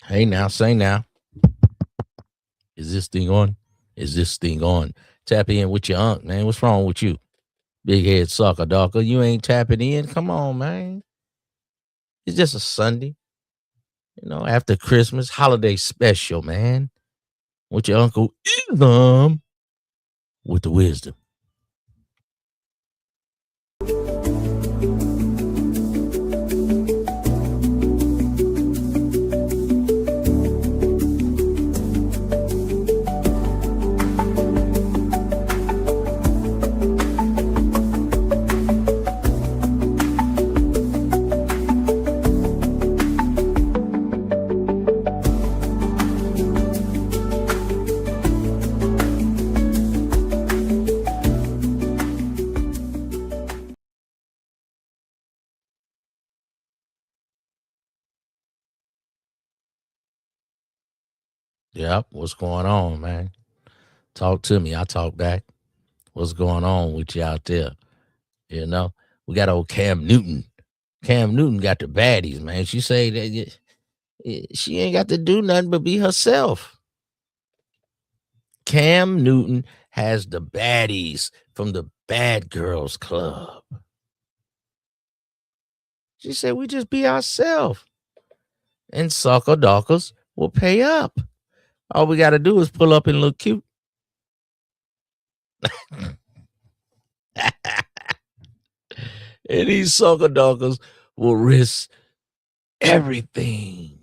Hey now, say now. Is this thing on? Is this thing on? Tap in with your unk, man. What's wrong with you? Big head sucker, dawker. You ain't tapping in. Come on, man. It's just a Sunday, after Christmas, holiday special, man. With your Uncle IZM with the wisdom. Yep. What's going on, man? Talk to me. I talk back. What's going on with you out there? We got old Cam Newton. Cam Newton got the baddies, man. She say that she ain't got to do nothing but be herself. Cam Newton has the baddies from the Bad Girls Club. She said we just be ourselves. And sucker dockers will pay up. All we got to do is pull up and look cute. And these sucker dockers will risk everything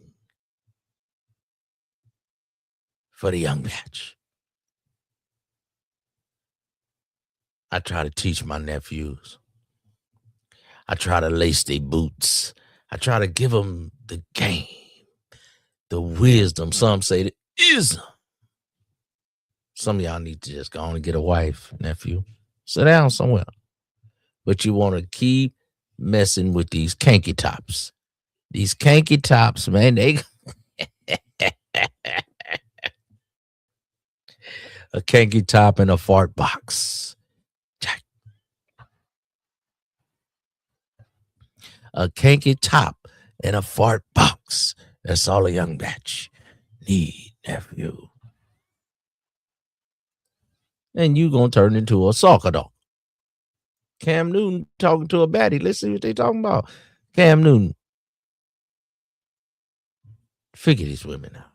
for the young batch. I try to teach my nephews. I try to lace their boots. I try to give them the game, the wisdom. Some say the ism. Some of y'all need to just go on and get a wife, nephew. Sit down somewhere. But you want to keep messing with these kanky tops. These kanky tops, man, they a kanky top in a fart box. A kanky top in a fart box. That's all a young batch need, nephew. And you gonna turn into a soccer dog. Cam Newton talking to a baddie. Let's see what they talking about. Cam Newton. Figure these women out.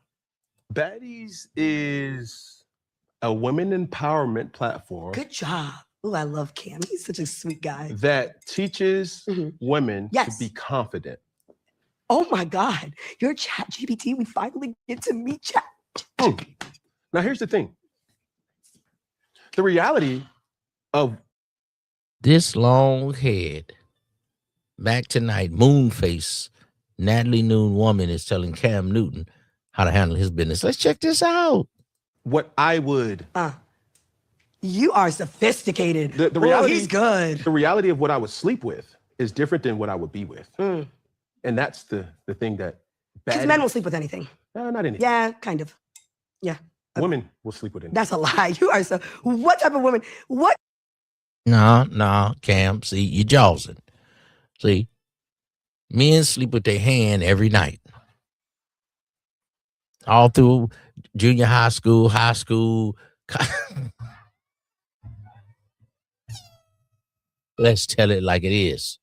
Baddies is a women empowerment platform. Good job. Oh, I love Cam. He's such a sweet guy. That teaches women to be confident. Oh my God. You're Chat GPT. We finally get to meet Chat. Now, here's the thing. The reality of this long head, back tonight, moon face, Natalie Noon woman is telling Cam Newton how to handle his business. Let's check this out. What I would. You are sophisticated. The reality, he's good. The reality of what I would sleep with is different than what I would be with. And that's the thing that because men will sleep with anything. Not anything. Yeah, kind of. Yeah. Women will sleep with anything. That's a lie. You are so. What type of woman? What? No, Cam. See, you're jawsing. See, men sleep with their hand every night. All through junior high school. Let's tell it like it is.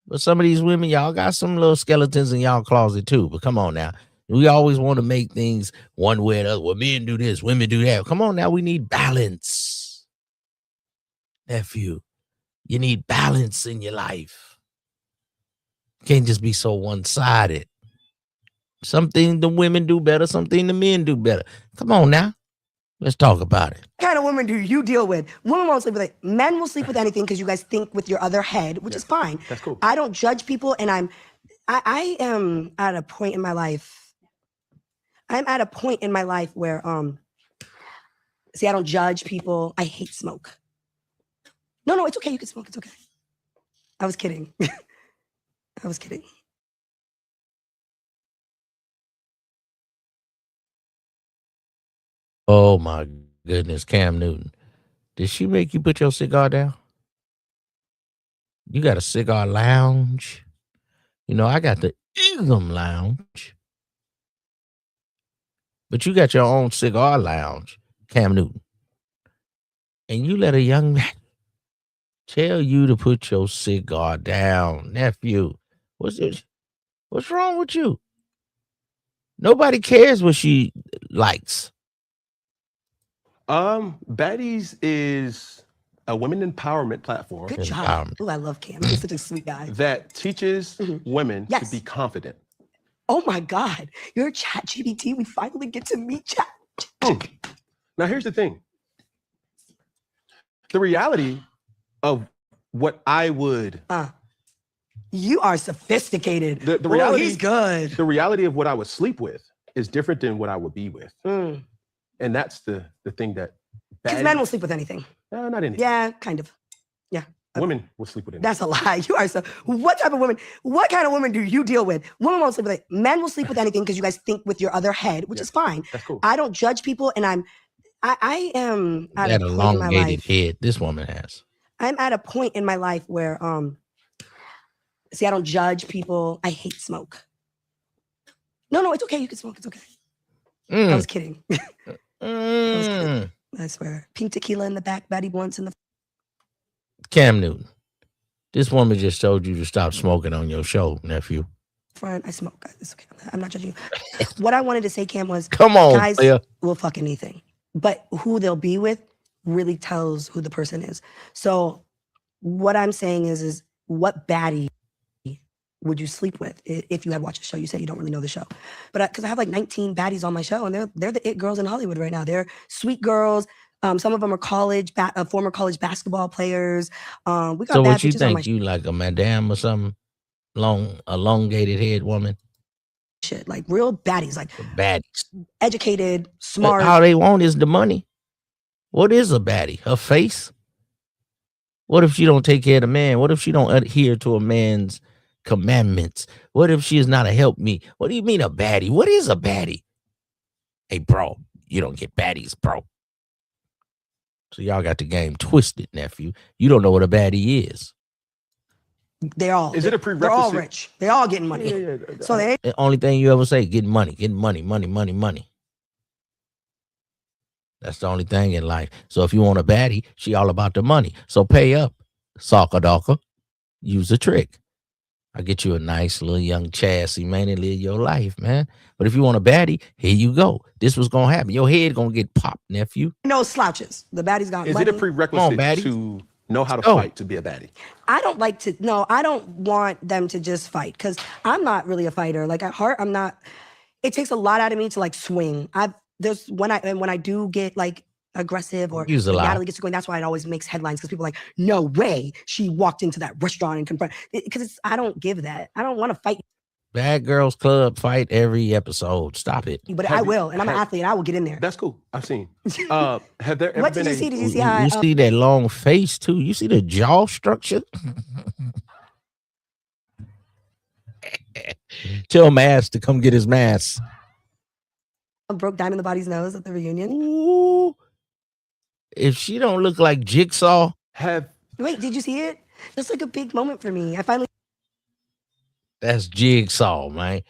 But some of these women, y'all got some little skeletons in y'all closet too. But come on now. We always want to make things one way or the other. Well, men do this, women do that. Come on now. We need balance. Nephew, you need balance in your life. Can't just be so one-sided. Something the women do better, something the men do better. Come on now. Let's talk about it. What kind of women do you deal with? Women won't sleep with it. Men will sleep with anything because you guys think with your other head, which is fine. That's cool. I don't judge people, and I am at a point in my life. I'm at a point in my life where see, I don't judge people. I hate smoke. No, it's okay. You can smoke. It's okay. I was kidding. I was kidding. Oh my goodness, Cam Newton. Did she make you put your cigar down? You got a cigar lounge. I got the IZM lounge. but you got your own cigar lounge, Cam Newton, and you let a young man tell you to put your cigar down, nephew. What's wrong with you? Nobody cares what she likes. Baddies is a women empowerment platform Good job. Empowerment. Oh, I love Cam. He's such a sweet guy. that teaches women Yes. to be confident. Oh my God. You're Chat GPT. We finally get to meet Chat. Now, here's the thing. The reality of what I would, You are sophisticated. the Ooh, reality, he's good. the reality of what I would sleep with is different than what I would be with. Mm. And that's the thing that Because men will sleep with anything. not anything. Yeah, kind of. Yeah. Women will sleep with anything. That's a lie. You are so. What type of woman? What kind of woman do you deal with? Women won't sleep with it. Men will sleep with anything because you guys think with your other head, which is fine. That's cool. I don't judge people, and I am at That a point in my elongated life. head this woman has. I'm at a point in my life where see, I don't judge people. I hate smoke. No, it's okay. You can smoke. It's okay. I was kidding. I swear. Pink tequila in the back, Batty Blunts in the Cam Newton, this woman just told you to stop smoking on your show, nephew. front. I smoke. It's okay. I'm not judging you. What I wanted to say, Cam, was Come on, guys player. will fuck anything, but who they'll be with really tells who the person is. So what I'm saying is what baddie would you sleep with if you had watched the show? You said you don't really know the show, but because I have like 19 baddies on my show, and they're the it girls in Hollywood right now. They're sweet girls. Some of them are former college basketball players. We got So bad what you bitches on my think? You like a madame or something? Elongated head woman? shit, like real baddies, like Baddies. educated, smart. All they want is the money. What is a baddie? Her face? What if she don't take care of the man? What if she don't adhere to a man's commandments? What if she is not a help me? What do you mean a baddie? What is a baddie? Hey, bro, you don't get baddies, bro. So y'all got the game twisted, nephew. You don't know what a baddie is. They're all. Is it a They're all prerequisite? rich. They're all getting money. Yeah. So they ain't The only thing you ever say, getting money. That's the only thing in life. So if you want a baddie, she all about the money. So pay up, soccer dawker. Use a trick. I'll get you a nice little young chassis, man, and live your life, man. But if you want a baddie, here you go. This was gonna happen. Your head gonna get popped, nephew. no slouches. The baddie's got Is money. it a prerequisite baddie. to know how to Oh. fight to be a baddie? I don't like to. No, I don't want them to just fight because I'm not really a fighter. Like at heart, I'm not. It takes a lot out of me to like swing. When I do get like aggressive or Use a when lot. Natalie gets to going, that's why it always makes headlines because people are like, no way she walked into that restaurant and confront. Because I don't give that. I don't want to fight Bad Girls Club fight every episode. Stop it. you, but Have I you- will, and I'm an have- athlete. I will get in there. That's cool. I've seen. Have there ever What been did you a see? Did you see You how? see that long face too? You see the jaw structure? Tell Mass to come get his mask. broke Diamond the Body's nose at the reunion? Ooh. If she don't look like Jigsaw, have Wait, did you see it? That's like a big moment for me. I finally that's Jigsaw, man.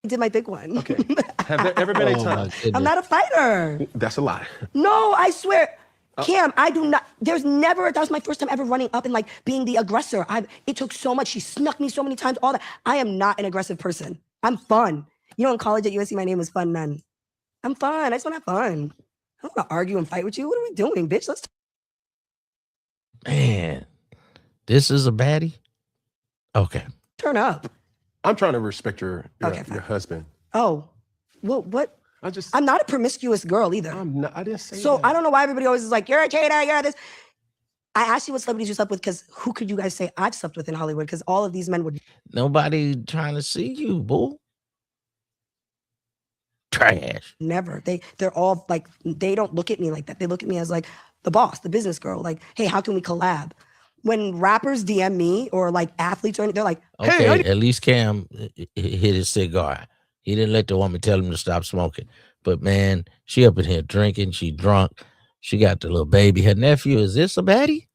did my big one. okay. Have there ever been a Oh, my time? goodness. I'm not a fighter. That's a lie. No, I swear. Cam, I do not. There's never. That was my first time ever running up and like being the aggressor. It took so much. She snuck me so many times. All that. I am not an aggressive person. I'm fun. You know, in college at USC, my name was Fun Nun. I'm fun. I just want to have fun. I don't want to argue and fight with you. What are we doing, bitch? Let's. Man, this is a baddie. Okay. Turn up. I'm trying to respect your Okay, fine. your husband. Oh, well, what? I'm I'm not a promiscuous girl either. I'm not. I didn't say So that. I don't know why everybody always is like, you're a cheater, you're this. I asked you what celebrities you slept with because who could you guys say I've slept with in Hollywood? Because all of these men would Nobody trying to see you, boo. Trash. never. They're all like, they don't look at me like that. They look at me as like the boss, the business girl. Like, hey, how can we collab? When rappers DM me or like athletes or anything, they're like, hey, Okay, at least Cam hit his cigar. He didn't let the woman tell him to stop smoking. But man, she up in here drinking. She drunk. She got the little baby. Her nephew. Is this a baddie?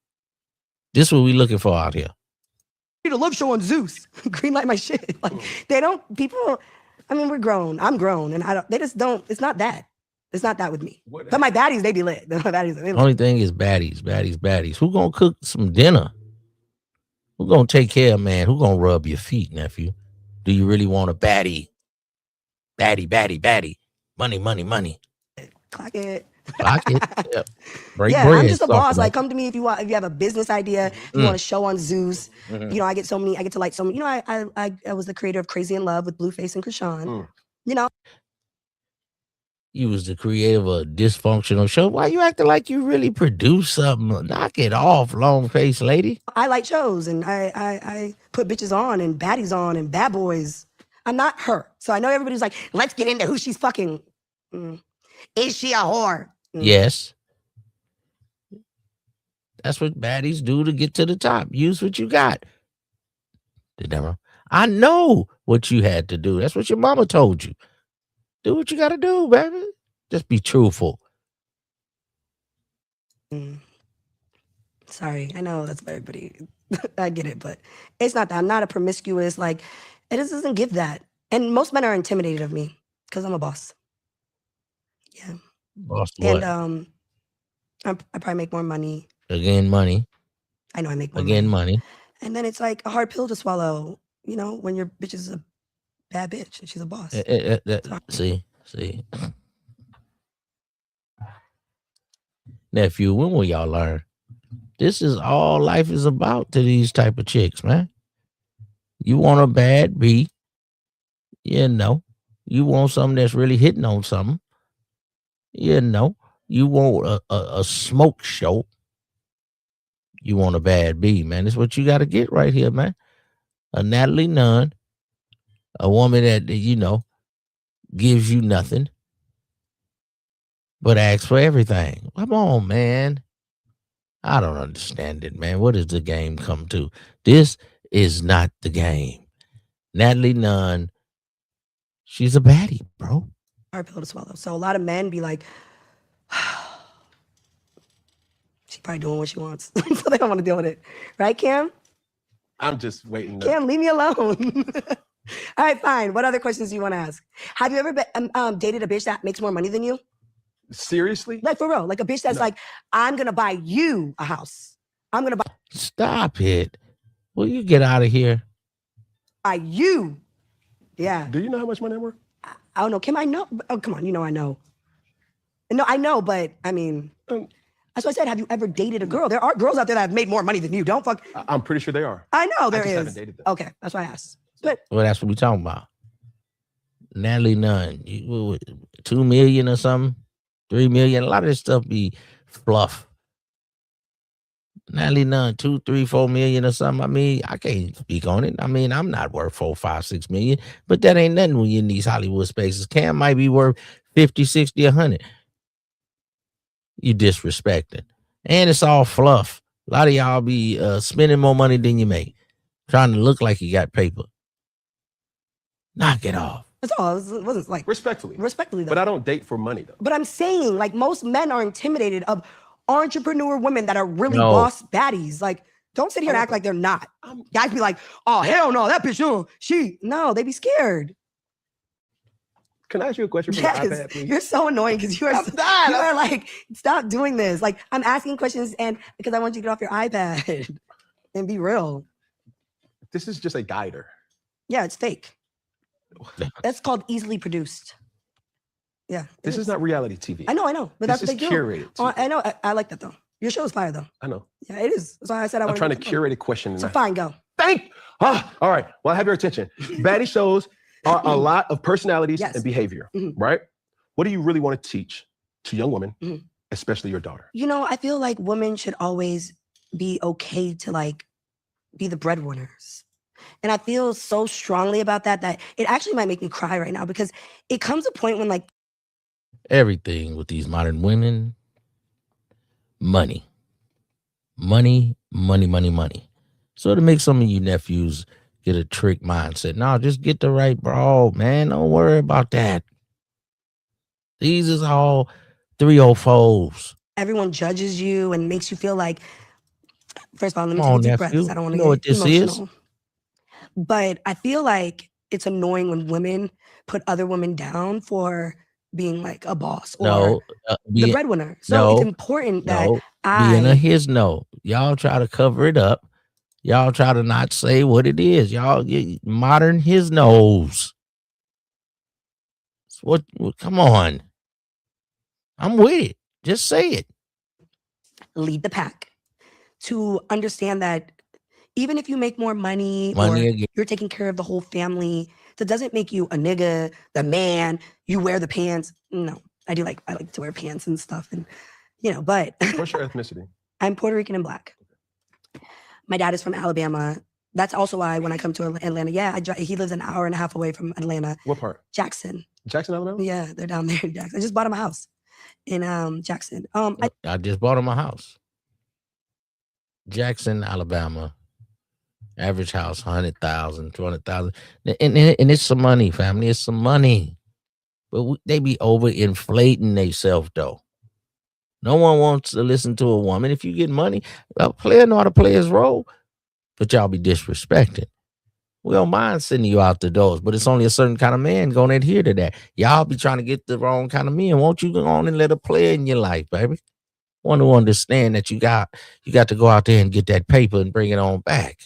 This what we looking for out here. a love show on Zeus. Green light my shit. Like they don't. People. I mean, we're grown. I'm grown, and I don't. They just don't. It's not that. It's not that with me. But my baddies, they be lit. My baddies, they lit. Only thing is baddies. Who gonna cook some dinner? Who gonna take care of man? Who gonna rub your feet, nephew? Do you really want a baddie? Baddie. Money. Clock it. Yep. Break Yeah, bread. I'm just a talk boss. about Like, come to me if you want. If you have a business idea, if you want a show on Zeus. Mhm. You know, I get to light so many. You know, I was the creator of Crazy in Love with Blueface and Krishan. You know, You was the creator of a dysfunctional show. Why you acting like you really produced something? Knock it off, long face lady. I like shows, and I put bitches on and baddies on and bad boys. I'm not her, so I know everybody's like, let's get into who she's fucking. Is she a whore? Yes. That's what baddies do to get to the top. Use what you got. I know what you had to do. That's what your mama told you. Do what you got to do, baby. Just be truthful. Sorry, I know that's for everybody. I get it, but it's not that. I'm not a promiscuous, like, it just doesn't give that. And most men are intimidated of me because I'm a boss. Yeah. Boss what? And I probably make more money. Again, money. I know I make more Again, money. And then it's like a hard pill to swallow, you know, when your bitch is a bad bitch and she's a boss. See. Nephew, when will y'all learn? This is all life is about to these type of chicks, man. You want a bad B, you know. You want something that's really hitting on something, you know. You want a smoke show. You want a bad B, man. That's what you got to get right here, man. A Natalie Nunn, a woman that, you know, gives you nothing but asks for everything. Come on, man. I don't understand it, man. What does the game come to? This is not the game. Natalie Nunn, she's a baddie, bro. Hard pill to swallow. So a lot of men be like, she probably doing what she wants. So they don't want to deal with it. Right, Cam? I'm just waiting. Cam, leave me alone. All right, fine. What other questions do you want to ask? Have you ever dated a bitch that makes more money than you? Seriously? Like, for real. Like a bitch that's like, I'm going to buy you a house. I'm going to buy. Stop it. Will you get out of here? Buy you. Yeah. Do you know how much money I'm worth? I don't know. Kim, I know. Oh, come on. You know I know. No, I know, but I mean, that's why I said, have you ever dated a girl? There are girls out there that have made more money than you. Don't fuck. I'm pretty sure they are. I know there I just is. haven't dated them. Okay, that's why I asked. But Well, that's what we talking about. Natalie Nunn, 2 million or something, 3 million. A lot of this stuff be fluff. Natalie Nunn, 2, 3, 4 million or something. I mean, I can't speak on it. I mean, I'm not worth 4, 5, 6 million, but that ain't nothing when you're in these Hollywood spaces. Cam might be worth 50, 60, 100. You disrespecting. And it's all fluff. A lot of y'all be spending more money than you make, trying to look like you got paper. Knock it off. that's all. It wasn't like Respectfully. respectfully though. But I don't date for money, though. But I'm saying, like, most men are intimidated of entrepreneur women that are really No. boss baddies. Like, don't sit here and act like they're not. Guys be like, oh, hell no, that bitch, no, they be scared. Can I ask you a question from Yes, the iPad, please? you're so annoying because you are like, stop doing this. Like, I'm asking questions and because I want you to get off your iPad and be real. This is just a guider. Yeah, it's fake. That's called easily produced. Yeah. This is not reality TV. I know, but that's This what they is do. curated Oh, TV. I know. I like that though. Your show is fire though. I know. Yeah, it is. That's why I said I I'm want trying to curate a question. So fine, go. All right. Well, I have your attention. Baddie shows are a lot of personalities Yes. and behavior, Mhm. right? What do you really want to teach to young women, Mhm. especially your daughter? You know, I feel like women should always be okay to like be the breadwinners. And I feel so strongly about that it actually might make me cry right now because it comes a point when like Everything with these modern women, money. So to make some of you nephews get a trick mindset, no, just get the right broad, man. Don't worry about that. These is all 304s. everyone judges you and makes you feel like, first of all, let me Come on, take a deep breath nephew. 'cause I don't want You to know what get this is? emotional. But I feel like it's annoying when women put other women down for being like a boss or the breadwinner. So it's important that being a his no. Y'all try to cover it up. Y'all try to not say what it is. Y'all get modern his nose. What? Come on. I'm with it. Just say it. Lead the pack. To understand that even if you make more money or you're taking care of the whole family, that doesn't make you a nigga, the man, you wear the pants. No, I like to wear pants and stuff. And, but. What's your ethnicity? I'm Puerto Rican and Black. My dad is from Alabama. That's also why when I come to Atlanta, he lives an hour and a half away from Atlanta. What part? Jackson. Jackson, Alabama? Yeah, they're down there in Jackson. I just bought him a house in Jackson. I just bought him a house. Jackson, Alabama. Average house, 100,000, 200,000. And it's some money, family. It's some money. But they be overinflating themselves, though. No one wants to listen to a woman. If you get money, a player know how to play his role, but y'all be disrespected. We don't mind sending you out the doors, but it's only a certain kind of man going to adhere to that. Y'all be trying to get the wrong kind of men. Won't you go on and let a player in your life, baby? Want to understand that you got to go out there and get that paper and bring it on back.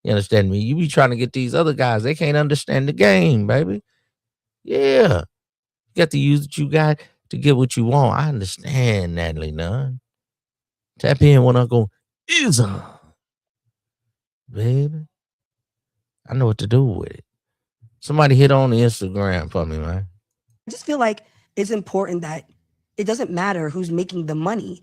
You understand me? You be trying to get these other guys. They can't understand the game, baby. Yeah. You got to use what you got to get what you want. I understand, Natalie Nunn. Tap in when I go, IZM. Baby. I know what to do with it. Somebody hit on the Instagram for me, man. I just feel like it's important that it doesn't matter who's making the money.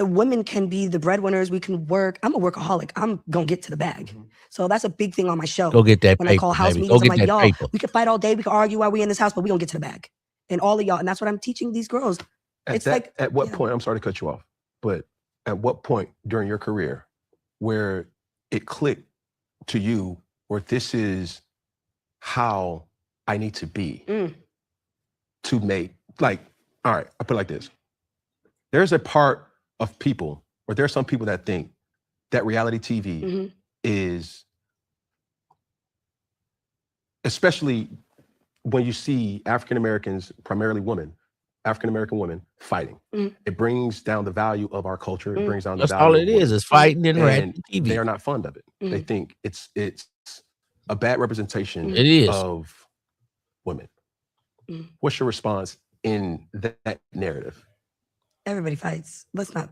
Women can be the breadwinners. We can work. I'm a workaholic. I'm going to get to the bag. Mm-hmm. So that's a big thing on my show. Go get that when paper, I call house baby. meetings, I'm like, y'all, paper. We can fight all day. We can argue while we in this house, but we going to get to the bag. And all of y'all. And that's what I'm teaching these girls. At what point, I'm sorry to cut you off, but at what point during your career where it clicked to you where this is how I need to be to make, like, all right, I put it like this. There's a part of people, or there are some people that think that reality TV is, especially when you see African Americans, primarily African American women fighting. It brings down the value of our culture. It brings down the value. That's all it is. It's fighting and TV. They are not fond of it. They think it's a bad representation of women. What's your response in that narrative? Everybody fights. Let's not.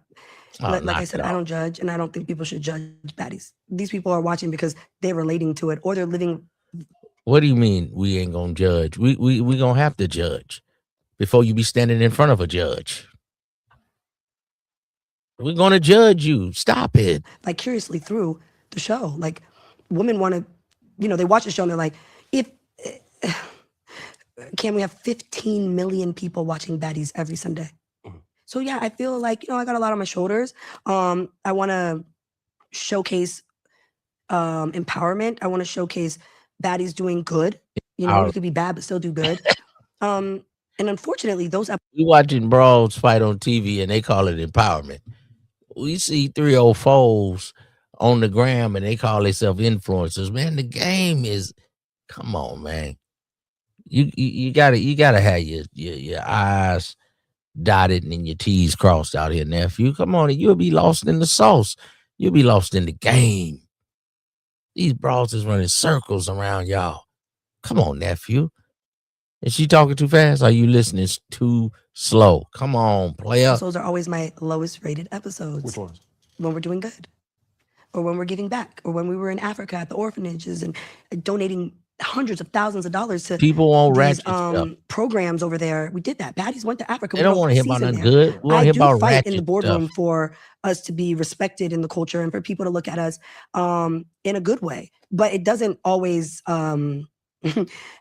Like I said, I don't judge, and I don't think people should judge baddies. These people are watching because they're relating to it, or they're living. What do you mean we ain't gonna judge? We gonna have to judge before you be standing in front of a judge. We're gonna judge you. Stop it. Like curiously through the show, like women want to, they watch the show and they're like, can we have 15 million people watching baddies every Sunday? So yeah, I feel like, I got a lot on my shoulders. I want to showcase empowerment. I want to showcase baddies doing good. You could be bad, but still do good. And unfortunately, we watching brawls fight on TV and they call it empowerment. We see 304s on the gram and they call themselves influencers. Man, the game is, come on, man. You gotta have your eyes dotted and your T's crossed out here, nephew. Come on, you'll be lost in the sauce. You'll be lost in the game. These brawls is running circles around y'all. Come on, nephew. Is she talking too fast? Or are you listening too slow? Come on, player. Those are always my lowest rated episodes. Which ones? When we're doing good, or when we're giving back, or when we were in Africa at the orphanages and donating hundreds of thousands of dollars to people on these programs over there. We did that. Baddies went to Africa. They don't want to hear about nothing good. We want to hear about fight in the boardroom for us to be respected in the culture and for people to look at us in a good way. But it doesn't always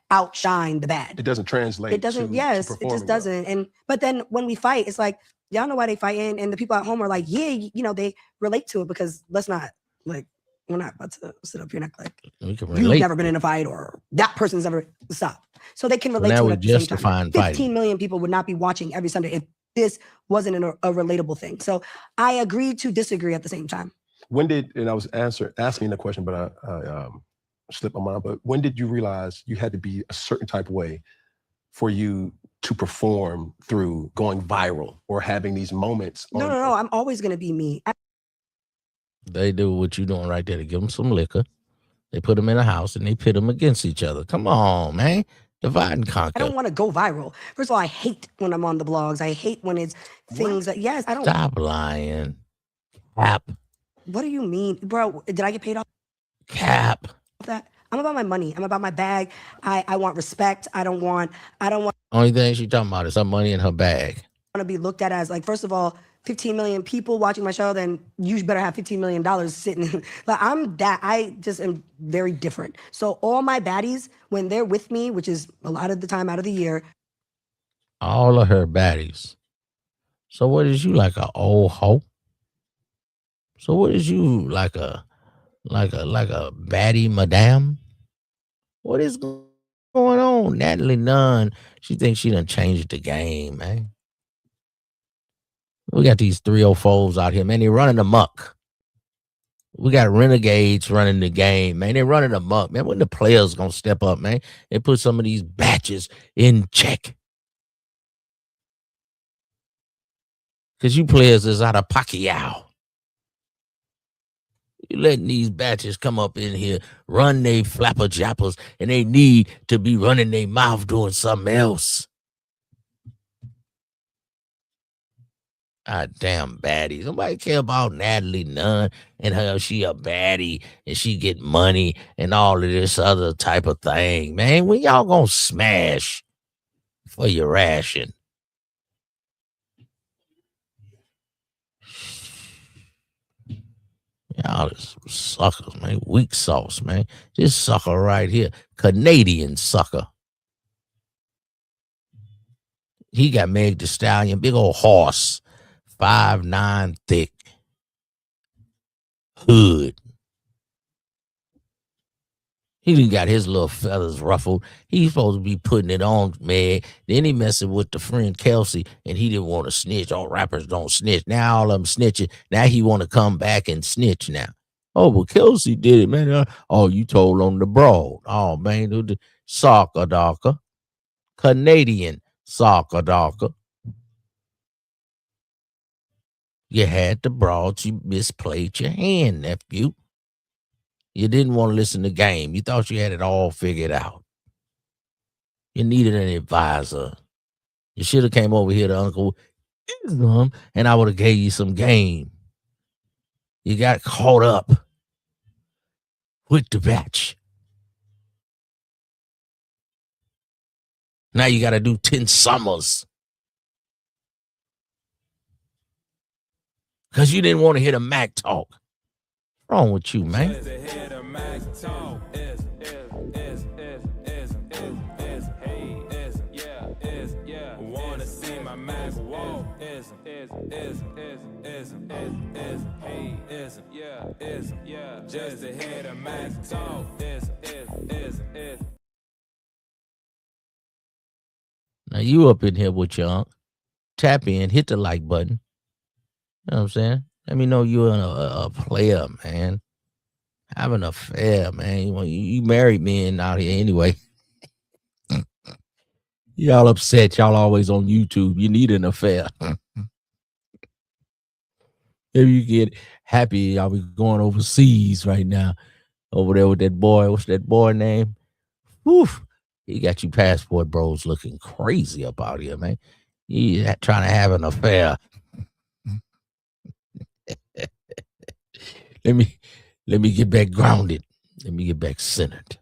outshine the bad. It doesn't translate. It doesn't. Yes, it just doesn't. But then when we fight, it's like, y'all know why they fighting, and the people at home are like, yeah, they relate to it, because let's not we're not about to sit up here and act like you've never been in a fight or that person's never stop. So they can relate to it at the same time. 15 million people would not be watching every Sunday if this wasn't a relatable thing. So I agree to disagree at the same time. When did, and I was asking the question, but I slipped my mind, but when did you realize you had to be a certain type of way for you to perform through going viral or having these moments? No. I'm always going to be me. They do what you doing right there. They give them some liquor. They put them in a house and they pit them against each other. Come on, man. Divide and conquer. I don't want to go viral. First of all, I hate when I'm on the blogs. I hate when it's things that, yes, I don't. Stop lying. Cap. What do you mean? Bro, did I get paid off Cap. that? I'm about my money. I'm about my bag. I want respect. I don't want Only thing she talking about is her money in her bag. to be looked at as like, first of all, 15 million people watching my show, then you better have $15 million sitting. Like I just am very different. So all my baddies, when they're with me, which is a lot of the time out of the year. All of her baddies. So what is you, like a old hoe? So what is you, like a baddie madame? What is going on? Natalie Nunn, she thinks she done changed the game, man. We got these 304s out here, man. They running amok. We got renegades running the game, man. They running amok, man. When the players gonna step up, man, and put some of these batches in check? Because you players is out of Pacquiao. You letting these batches come up in here, run they flapper jappers, and they need to be running their mouth doing something else. Damn baddies. Nobody care about Natalie Nunn and her. She a baddie and she get money and all of this other type of thing, man. When y'all gonna smash for your ration? Y'all is suckers, man. Weak sauce, man. This sucker right here, Canadian sucker. He got Meg Thee Stallion, big old horse, 5'9" thick, hood. He done got his little feathers ruffled. He's supposed to be putting it on Meg. Then he messing with the friend Kelsey, and he didn't want to snitch. All rappers don't snitch. Now all of them snitching. Now he want to come back and snitch now. Oh, but Kelsey did it, man. Oh, you told on the broad. Oh, man, the soccer darker. Canadian soccer darker. You had the broads. You misplayed your hand, nephew. You didn't want to listen to the game. You thought you had it all figured out. You needed an advisor. You should have came over here to Uncle IZM, and I would have gave you some game. You got caught up with the batch. Now you got to do 10 summers. Because you didn't want to hear the Mac talk. What's wrong with you, man? Just to hear the Mac talk. Now you up in here with your unk. Tap in, hit the like button. You know what I'm saying? Let me know you're a player, man. Have an affair, man. You married men out here anyway. Y'all upset. Y'all always on YouTube. You need an affair. If you get happy, y'all be going overseas right now. Over there with that boy. What's that boy name? Whew. He got you passport bros looking crazy up out here, man. He trying to have an affair. Let me get back grounded. Let me get back centered.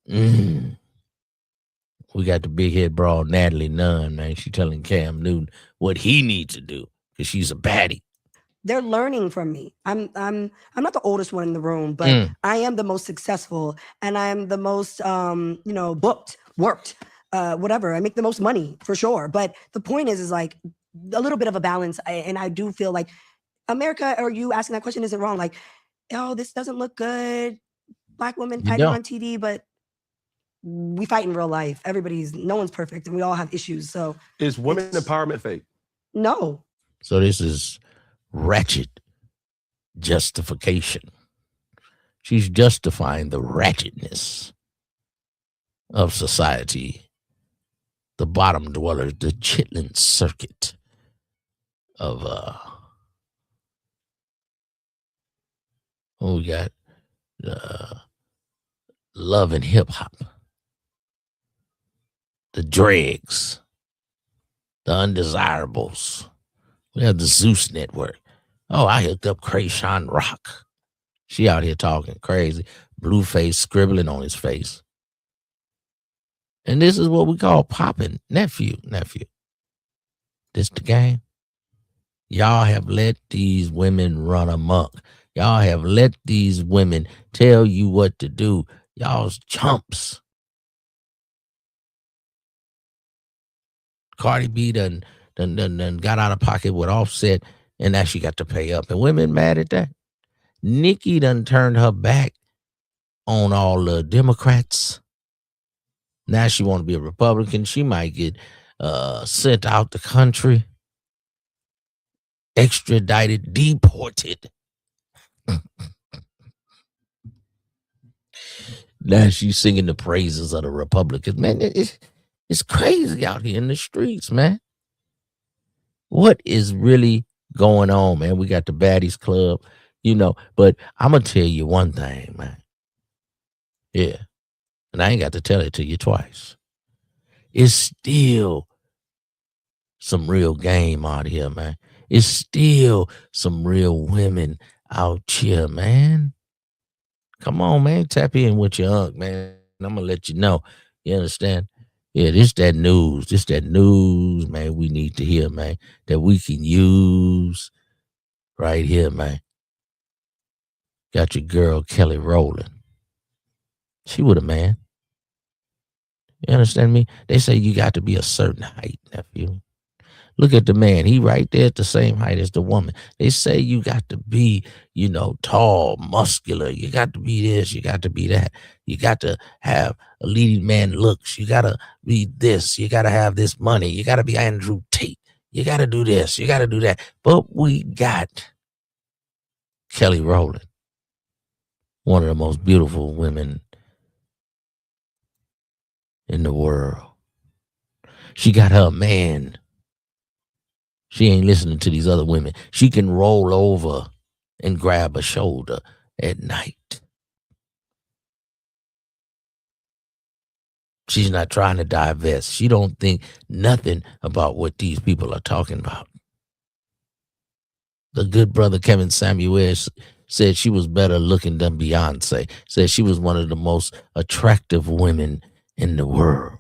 We got the big head broad Natalie Nunn, man. She telling Cam Newton what he needs to do because she's a baddie. They're learning from me. I'm not the oldest one in the room, but I am the most successful, and I am the most booked, worked, whatever. I make the most money for sure. But the point is like a little bit of a balance, and I do feel like America, or you asking that question isn't wrong. Like, oh, this doesn't look good. Black women fighting on TV, but we fight in real life. No one's perfect, and we all have issues. So is women empowerment fake? No. So this is ratchet justification. She's justifying the ratchetness of society, the bottom dwellers, the chitlin circuit of we got love and hip hop, the dregs, the undesirables. We have the Zeus Network. Oh, I hooked up Krayshawn Rock. She out here talking crazy, blue face, scribbling on his face. And this is what we call popping. Nephew. This the game. Y'all have let these women run amok. Y'all have let these women tell you what to do. Y'all's chumps. Cardi B done got out of pocket with Offset, and now she got to pay up. And women mad at that. Nikki done turned her back on all the Democrats. Now she want to be a Republican. She might get sent out the country, extradited, deported. Now she's singing the praises of the Republicans. Man, it's crazy out here in the streets, man. What is really going on, man? We got the Baddies Club, but I'm going to tell you one thing, man. Yeah. And I ain't got to tell it to you twice. It's still some real game out here, man. It's still some real women out here, man. Come on, man. Tap in with your unk, man. I'm going to let you know. You understand? Yeah, this that news. This that news, man, we need to hear, man, that we can use right here, man. Got your girl, Kelly Rowland. She with a man. You understand me? They say you got to be a certain height, nephew. Look at the man. He right there at the same height as the woman. They say you got to be, tall, muscular. You got to be this. You got to be that. You got to have a leading man looks. You got to be this. You got to have this money. You got to be Andrew Tate. You got to do this. You got to do that. But we got Kelly Rowland, one of the most beautiful women in the world. She got her man. She ain't listening to these other women. She can roll over and grab a shoulder at night. She's not trying to divest. She don't think nothing about what these people are talking about. The good brother Kevin Samuel said she was better looking than Beyonce. Said she was one of the most attractive women in the world.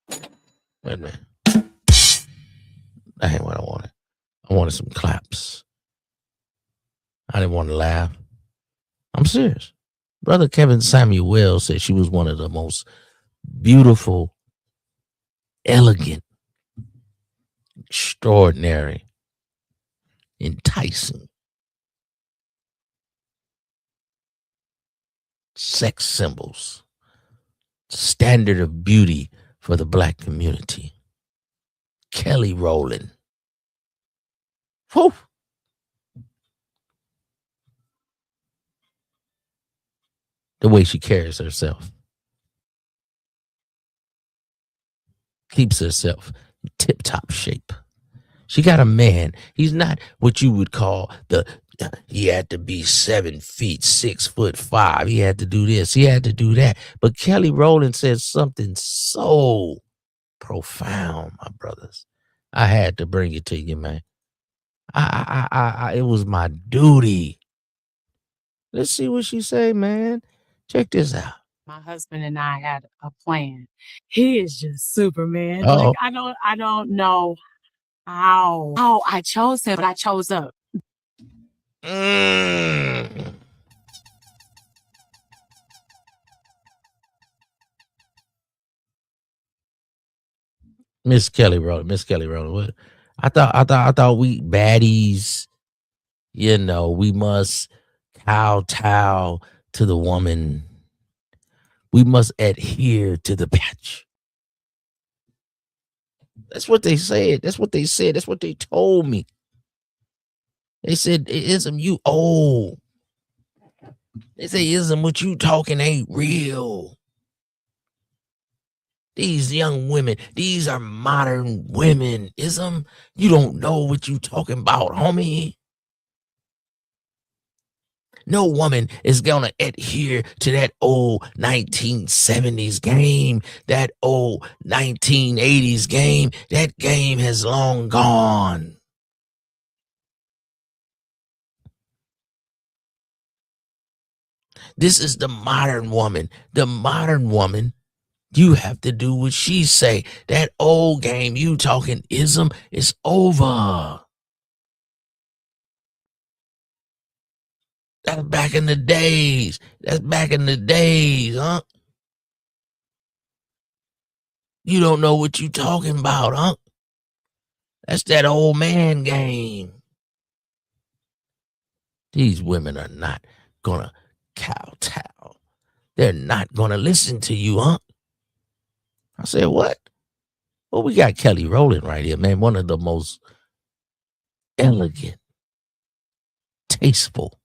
Wait a minute. That ain't what I wanted. I wanted some claps. I didn't want to laugh. I'm serious. Brother Kevin Samuel said she was one of the most beautiful, elegant, extraordinary, enticing sex symbols, standard of beauty for the black community. Kelly Rowland. Whew. The way she carries herself. Keeps herself in tip-top shape. She got a man. He's not what you would call he had to be 7 feet, 6'5". He had to do this. He had to do that. But Kelly Rowland said something so profound, my brothers. I had to bring it to you, man. It was my duty. Let's see what she say, man. Check this out. My husband and I had a plan. He is just Superman. Uh-oh. Like I don't know how I chose him, but I chose up. Miss Kelly Rowland. What? I thought we baddies, we must kowtow to the woman. We must adhere to the patch. That's what they said. That's what they told me. They said, IZM, you old. They say ism, what you talking ain't real. These young women, these are modern women. Ism, you don't know what you talking about, homie. No woman is going to adhere to that old 1970s game, that old 1980s game. That game has long gone. This is the modern woman. The modern woman, you have to do what she say. That old game, you talking ism, is over. That's back in the days. That's back in the days, huh? You don't know what you talking about, huh? That's that old man game. These women are not gonna kowtow. They're not gonna listen to you, huh? I said, what? Well, we got Kelly Rowland right here, man. One of the most elegant, tasteful,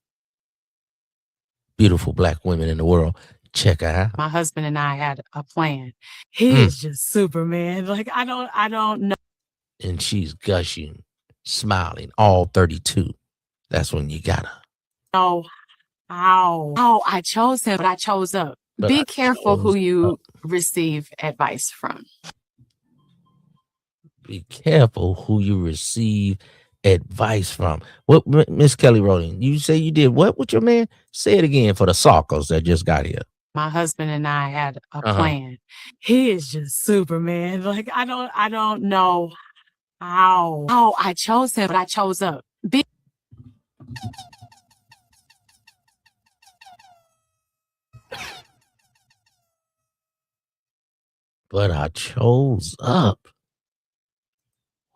beautiful black women in the world. Check her out. My husband and I had a plan. He is just Superman. Like, I don't know. And she's gushing, smiling, all 32. That's when you gotta. How I chose him, but I chose up. Be careful who you receive advice from. Be careful who you receive advice from. What, Miss Kelly Rowland, you say you did what with your man? Say it again for the Sarkos that just got here. My husband and I had a plan. He is just Superman. Like, I don't know how I chose him, but I chose up. But I chose up.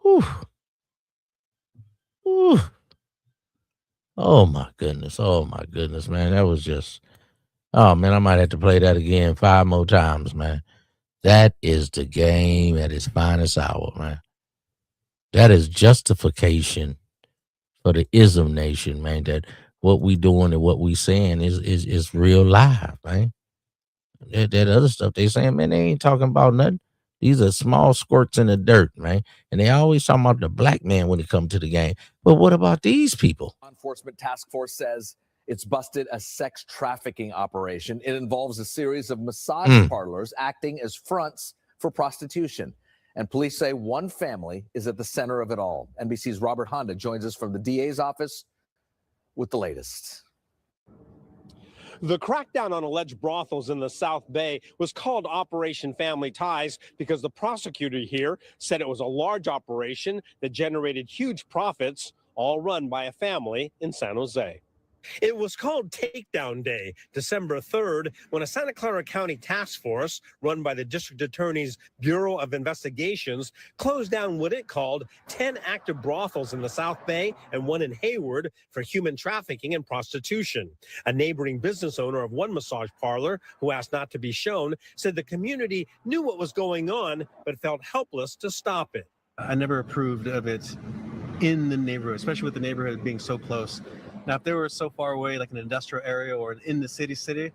Whew. Whew. Oh my goodness, man. That was just, oh man, I might have to play that again 5 more times, man. That is the game at its finest hour, man. That is justification for the ism nation, man. That what we doing and what we saying is real live, man. That other stuff they saying, man, they ain't talking about nothing. These are small squirts in the dirt, man. And they always talking about the black man when it comes to the game. But what about these people? Law enforcement task force says it's busted a sex trafficking operation. It involves a series of massage parlors acting as fronts for prostitution. And police say one family is at the center of it all. NBC's Robert Honda joins us from the DA's office with the latest. The crackdown on alleged brothels in the South Bay was called Operation Family Ties because the prosecutor here said it was a large operation that generated huge profits, all run by a family in San Jose. It was called Takedown Day, December 3rd, when a Santa Clara County task force run by the district attorney's Bureau of Investigations closed down what it called 10 active brothels in the South Bay and one in Hayward for human trafficking and prostitution. A neighboring business owner of one massage parlor, who asked not to be shown, said the community knew what was going on but felt helpless to stop it. I never approved of it in the neighborhood, especially with the neighborhood being so close. Now, if they were so far away, like an industrial area or in the city, it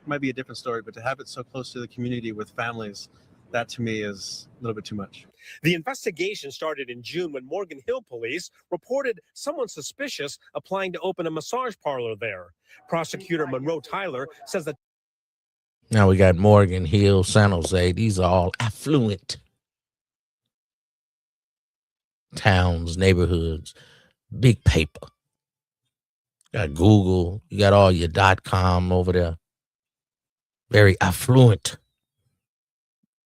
might be a different story. But to have it so close to the community with families, that to me is a little bit too much. The investigation started in June when Morgan Hill police reported someone suspicious applying to open a massage parlor there. Prosecutor Monroe Tyler says that. Now we got Morgan Hill, San Jose. These are all affluent towns, neighborhoods, big paper. Got Google, you got all your .com over there. Very affluent.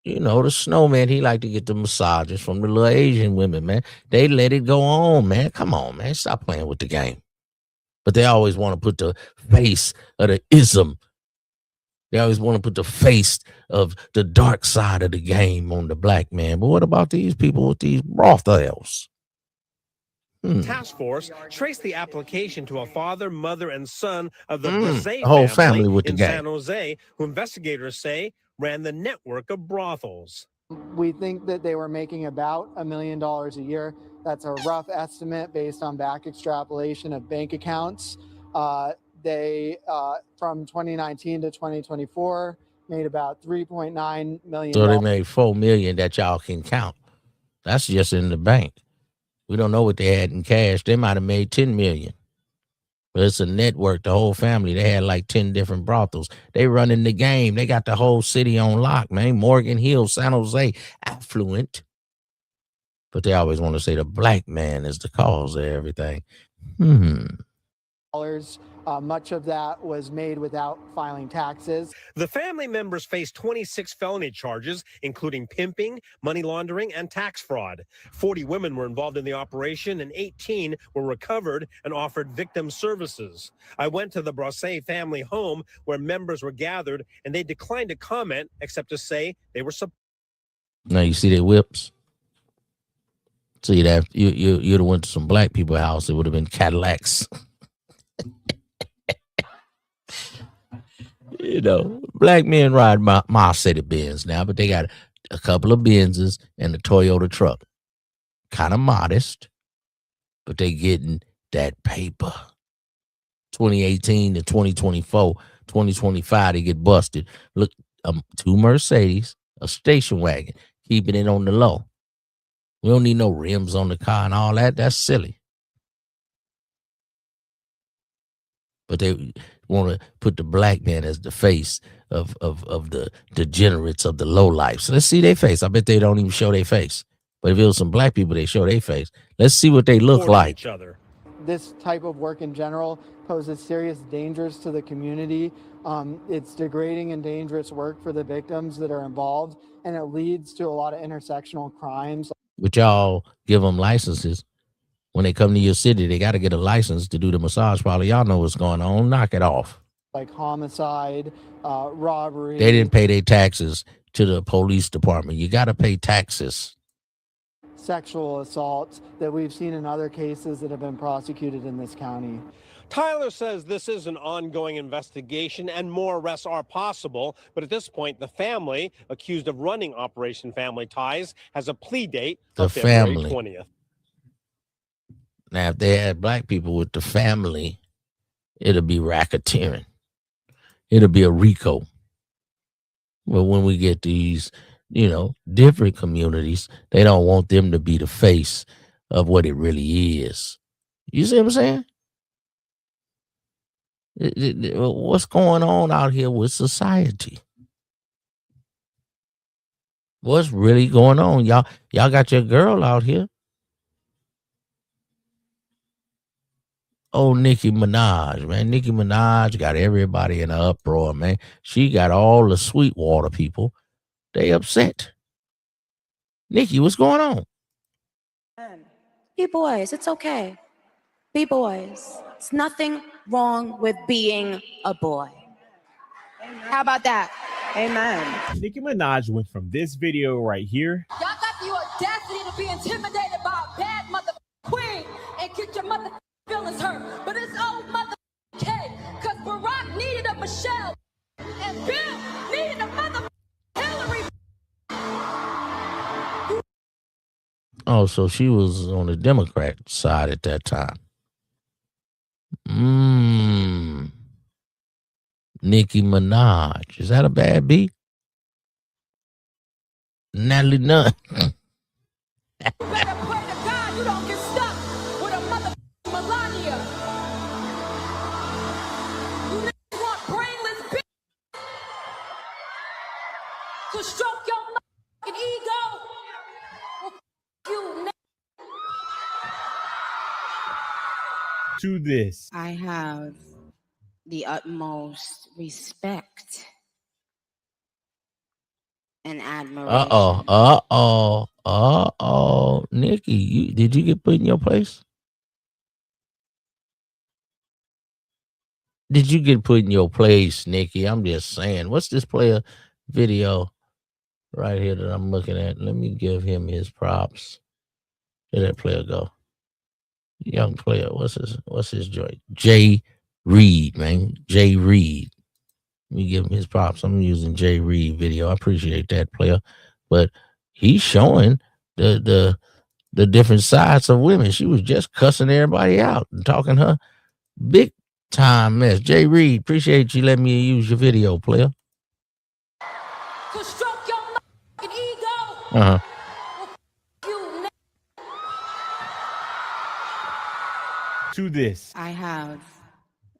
You know, the snowman, he like to get the massages from the little Asian women, man. They let it go on, man. Come on, man. Stop playing with the game. But they always want to put the face of the ism. They always want to put the face of the dark side of the game on the black man. But what about these people with these brothels? Task force traced the application to a father, mother, and son of the Brzee whole family with the in gang. San Jose, who investigators say ran the network of brothels. We think that they were making about $1 million a year. That's a rough estimate based on back extrapolation of bank accounts. they, from 2019 to 2024, made about $3.9 million. So they made $4 million that y'all can count. That's just in the bank. We don't know what they had in cash. They might have made $10 million. But it's a network, the whole family. They had like 10 different brothels. They running the game. They got the whole city on lock, man. Morgan Hill, San Jose, affluent. But they always want to say the black man is the cause of everything. Much of that was made without filing taxes. The family members face 26 felony charges, including pimping, money laundering, and tax fraud. 40 women were involved in the operation, and 18 were recovered and offered victim services. I went to the Brosset family home where members were gathered, and they declined to comment except to say they were Now you see their whips. So you'd have went to some black people's house. It would have been Cadillacs. You know, black men ride Mercedes-Benz now, but they got a couple of Benzes and a Toyota truck. Kind of modest, but they getting that paper. 2018 to 2024, 2025, they get busted. Look, 2 Mercedes, a station wagon, keeping it on the low. We don't need no rims on the car and all that. That's silly. But they want to put the black man as the face of the degenerates of the low life. So let's see their face. I bet they don't even show their face. But if it was some black people, they show their face. Let's see what they look like. each other. This type of work in general poses serious dangers to the community. It's degrading and dangerous work for the victims that are involved, and it leads to a lot of intersectional crimes. But y'all give them licenses. When they come to your city, they got to get a license to do the massage parlor. Y'all know what's going on. Knock it off. Like homicide, robbery. They didn't pay their taxes to the police department. You got to pay taxes. Sexual assaults that we've seen in other cases that have been prosecuted in this county. Tyler says this is an ongoing investigation and more arrests are possible. But at this point, the family accused of running Operation Family Ties has a plea date of February 20th. Now, if they had black people with the family, it'll be racketeering. It'll be a RICO. But when we get these, different communities, they don't want them to be the face of what it really is. You see what I'm saying? What's going on out here with society? What's really going on? Y'all got your girl out here. Oh, Nicki Minaj, man. Nicki Minaj got everybody in an uproar, man. She got all the Sweetwater people. They upset. Nicki, what's going on? Be boys. It's okay. Be boys. It's nothing wrong with being a boy. Amen. How about that? Amen. Nicki Minaj went from this video right here. Y'all got the audacity to be intimidated by a bad mother queen and get your mother feelings hurt. But it's old mother K, because Barack needed a Michelle and Bill needed a mother Hillary. Oh, so she was on the Democrat side at that time. Nicki Minaj. Is that a bad beat? Natalie Nunn. You better pray to God you don't get stuck with a mother Melania. You niggas want brainless bitch to stroke your motherfucking ego. Well, you nigga. To this. I have the utmost respect and admiration. Nikki, did you get put in your place? Did you get put in your place, Nikki? I'm just saying. What's this player video right here that I'm looking at? Let me give him his props. Where that player go? Young player. What's his joint? Jay Reed, man. Jay Reed. Let me give him his props. I'm using Jay Reed video. I appreciate that, player. But he's showing the different sides of women. She was just cussing everybody out and talking her big Time mess. Jay Reed, appreciate you letting me use your video, player. To stroke your motherfucking ego. Uh-huh. You To this. I have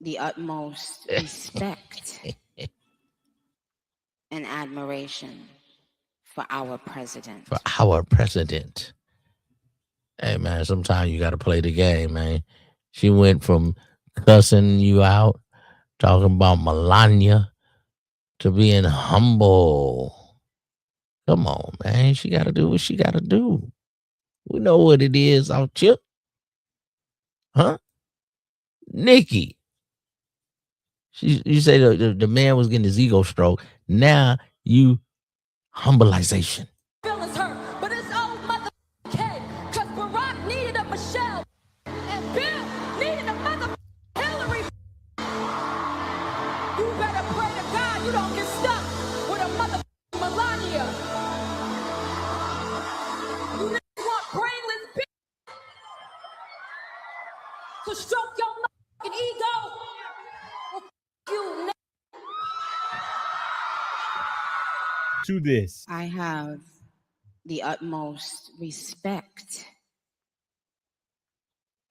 the utmost respect and admiration for our president. For our president. Hey, man, sometimes you got to play the game, man. She went from cussing you out, talking about Melania, to being humble. Come on, man. She got to do what she got to do. We know what it is, our Chip. Huh? Nikki. You say the man was getting his ego stroke. Now you humbleization. feelings hurt, but it's old motherfucking K. Cause Barack needed a Michelle. And Bill needed a motherfucking Hillary. You better pray to God you don't get stuck with a motherfucking Melania. You niggas want brainless bitch to stroke your motherfucking ego. Well, you niggas. To this. I have the utmost respect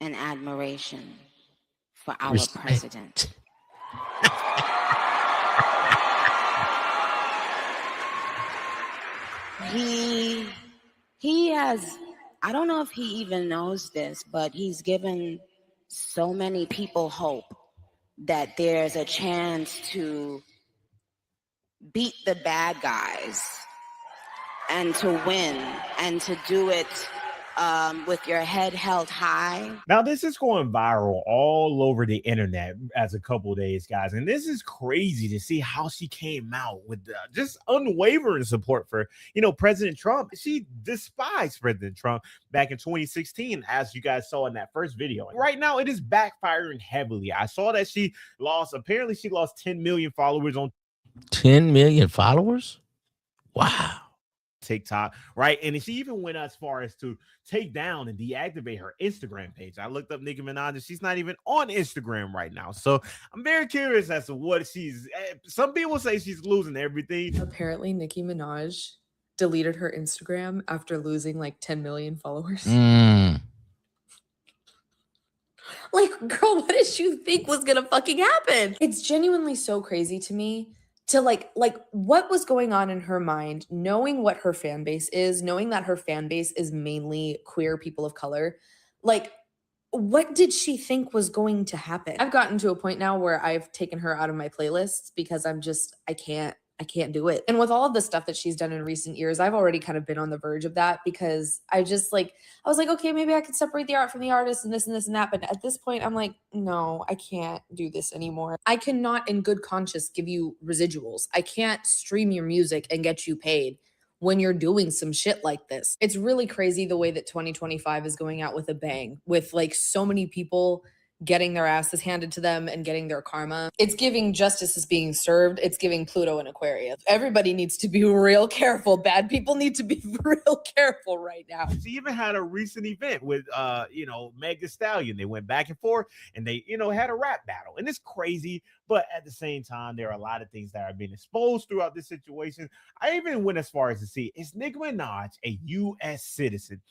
and admiration for our president. He has, I don't know if he even knows this, but he's given so many people hope that there's a chance to beat the bad guys and to win and to do it with your head held high. Now, this is going viral all over the internet as a couple of days, guys. And this is crazy to see how she came out with just unwavering support for, President Trump. She despised President Trump back in 2016, as you guys saw in that first video. Right now, it is backfiring heavily. I saw that apparently she lost 10 million followers on 10 million followers? Wow. TikTok, right? And she even went as far as to take down and deactivate her Instagram page. I looked up Nicki Minaj and she's not even on Instagram right now. So I'm very curious as to what some people say she's losing everything. Apparently Nicki Minaj deleted her Instagram after losing like 10 million followers. Like, girl, what did you think was gonna fucking happen? It's genuinely so crazy to me to like what was going on in her mind, knowing what her fan base is, knowing that her fan base is mainly queer people of color. Like, what did she think was going to happen? I've gotten to a point now where I've taken her out of my playlists because I can't do it. And with all of the stuff that she's done in recent years, I've already kind of been on the verge of that because I was like, okay, maybe I could separate the art from the artist and this and this and that. But at this point, I'm like, no, I can't do this anymore. I cannot in good conscience give you residuals. I can't stream your music and get you paid when you're doing some shit like this. It's really crazy the way that 2025 is going out with a bang, with like so many people getting their asses handed to them and getting their karma. It's giving justice is being served. It's giving Pluto and Aquarius. Everybody needs to be real careful. Bad people need to be real careful right now. She even had a recent event with, Meg Thee Stallion. They went back and forth and they, had a rap battle. And it's crazy. But at the same time, there are a lot of things that are being exposed throughout this situation. I even went as far as to see, is Nicki Minaj a U.S. citizen?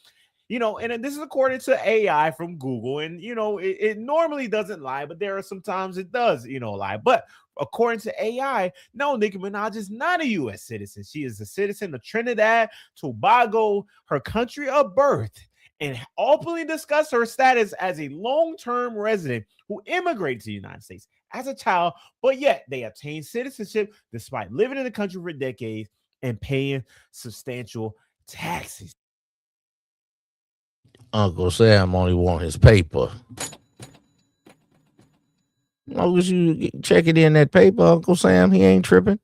And this is according to AI from Google. And, it normally doesn't lie, but there are some times it does, lie. But according to AI, no, Nicki Minaj is not a U.S. citizen. She is a citizen of Trinidad, Tobago, her country of birth, and openly discussed her status as a long-term resident who immigrated to the United States as a child, but yet they obtained citizenship despite living in the country for decades and paying substantial taxes. Uncle Sam only want his paper. As long as you check it in that paper, Uncle Sam, he ain't tripping.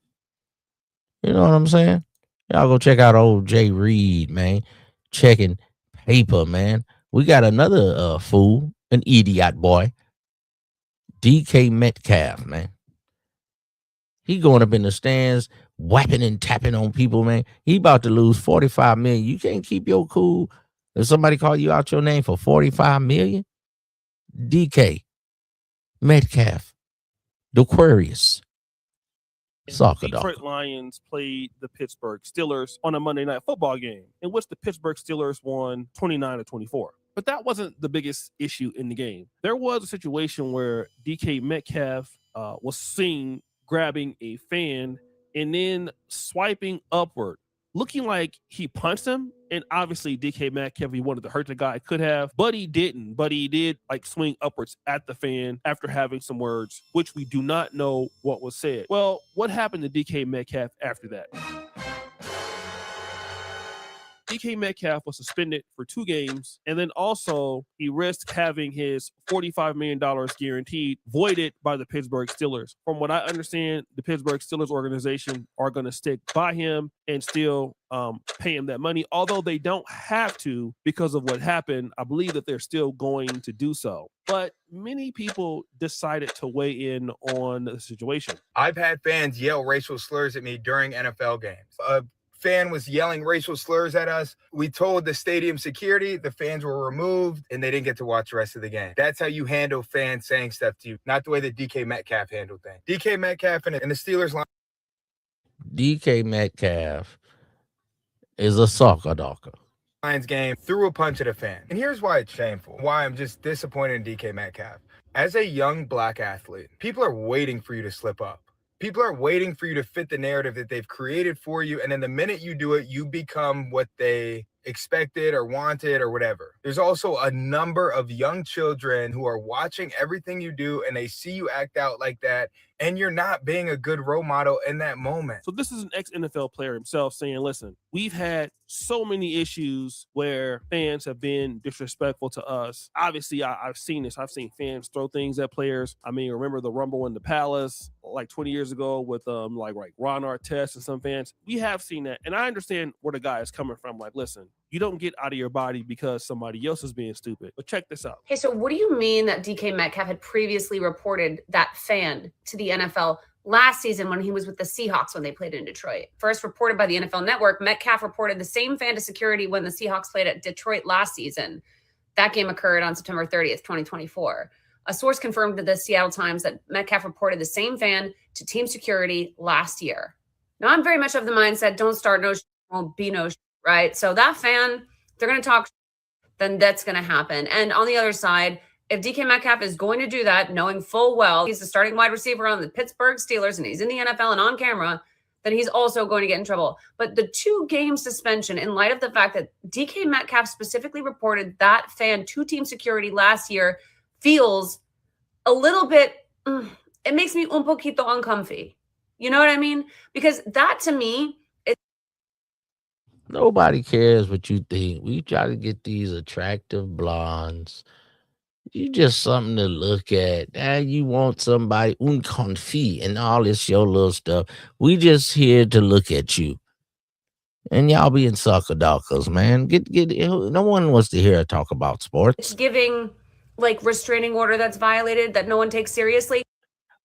You know what I'm saying? Y'all go check out old Jay Reed, man. Checking paper, man. We got another fool, an idiot boy. DK Metcalf, man. He going up in the stands, whapping and tapping on people, man. He about to lose 45 million. You can't keep your cool. If somebody call you out your name for 45 million, DK Metcalf, The Aquarius. Soccer Detroit dog. Lions played the Pittsburgh Steelers on a Monday Night Football game, in which the Pittsburgh Steelers won 29-24. But that wasn't the biggest issue in the game. There was a situation where DK Metcalf was seen grabbing a fan and then swiping upward, looking like he punched him. And obviously DK Metcalf, he wanted to hurt the guy, could have, but he didn't. But he did like swing upwards at the fan after having some words, which we do not know what was said. Well, what happened to DK Metcalf after that? DK Metcalf was suspended for 2 games, and then also he risked having his $45 million guaranteed voided by the Pittsburgh Steelers. From what I understand, the Pittsburgh Steelers organization are going to stick by him and still pay him that money, although they don't have to because of what happened. I believe that they're still going to do so. But many people decided to weigh in on the situation. I've had fans yell racial slurs at me during NFL games. Fan was yelling racial slurs at us. We told the stadium security, the fans were removed, and they didn't get to watch the rest of the game. That's how you handle fans saying stuff to you, not the way that DK Metcalf handled things. DK Metcalf and the Steelers line. DK Metcalf is a soccer dog. Lions game, threw a punch at a fan. And here's why it's shameful, why I'm just disappointed in DK Metcalf. As a young black athlete, people are waiting for you to slip up. People are waiting for you to fit the narrative that they've created for you. And then the minute you do it, you become what they expected or wanted or whatever. There's also a number of young children who are watching everything you do and they see you act out like that, and you're not being a good role model in that moment. So this is an ex-NFL player himself saying, listen, we've had so many issues where fans have been disrespectful to us. Obviously, I've seen this. I've seen fans throw things at players. I mean, remember the Rumble in the Palace like 20 years ago with like Ron Artest and some fans? We have seen that. And I understand where the guy is coming from. Like, listen, you don't get out of your body because somebody else is being stupid. But check this out. Okay, so what do you mean that DK Metcalf had previously reported that fan to the NFL last season when he was with the Seahawks when they played in Detroit? First reported by the NFL Network, Metcalf reported the same fan to security when the Seahawks played at Detroit last season. That game occurred on September 30th, 2024. A source confirmed to the Seattle Times that Metcalf reported the same fan to team security last year. Now, I'm very much of the mindset, don't start no shit, won't be no shit, right? So that fan, they're going to talk, then that's going to happen. And on the other side, if DK Metcalf is going to do that, knowing full well he's the starting wide receiver on the Pittsburgh Steelers and he's in the NFL and on camera, then he's also going to get in trouble. But the 2-game suspension, in light of the fact that DK Metcalf specifically reported that fan to team security last year, feels a little bit, it makes me un poquito uncomfy. You know what I mean? Because that to me, Nobody cares what you think. We try to get these attractive blondes. You just something to look at. Now you want somebody un confit and all this your little stuff. We just here to look at you. And y'all being sucker dockers, man. Get no one wants to hear her talk about sports. it's giving like restraining order that's violated that no one takes seriously.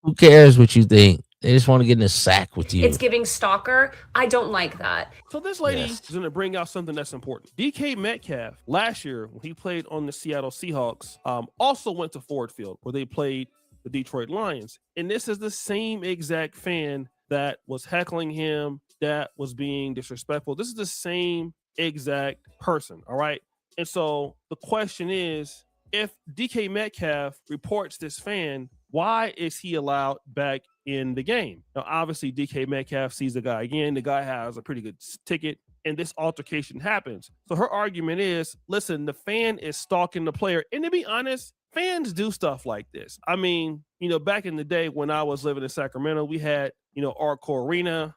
Who cares what you think? They just want to get in a sack with you. It's giving stalker. I don't like that. So this lady is going to bring out something that's important. DK Metcalf, last year, when he played on the Seattle Seahawks, also went to Ford Field where they played the Detroit Lions. And this is the same exact fan that was heckling him, that was being disrespectful. This is the same exact person, all right? And so the question is, if DK Metcalf reports this fan, why is he allowed back in the game? Now, obviously, DK Metcalf sees the guy again. The guy has a pretty good ticket, and this altercation happens. So her argument is, listen, the fan is stalking the player. And to be honest, fans do stuff like this. I mean, back in the day when I was living in Sacramento, we had, Arco Arena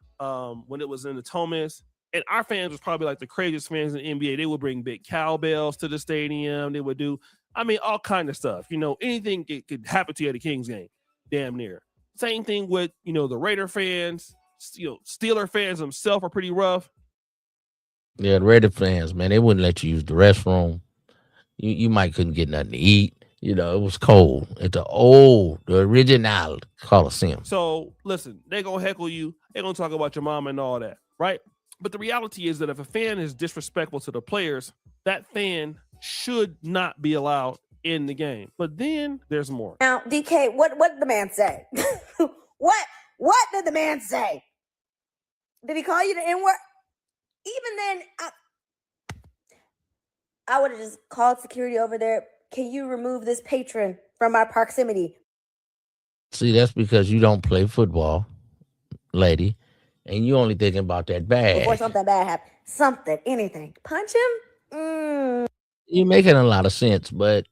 when it was in the Thomas. And our fans was probably like the craziest fans in the NBA. They would bring big cowbells to the stadium. They would do, all kind of stuff. Anything could happen to you at a Kings game, damn near. Same thing with, the Raider fans. Steeler fans themselves are pretty rough. Yeah, the Raider fans, man, they wouldn't let you use the restroom. You might couldn't get nothing to eat. It was cold at the original Coliseum. So, listen, they're going to heckle you. They're going to talk about your mom and all that, right? But the reality is that if a fan is disrespectful to the players, that fan should not be allowed in the game. But then there's more. Now, DK, what did the man say? what did the man say? Did he call you the N-word? Even then, I would have just called security over there. Can you remove this patron from our proximity? See, that's because you don't play football, lady, and you only thinking about that bag. Before something bad happens. Something, anything. Punch him? You're making a lot of sense, but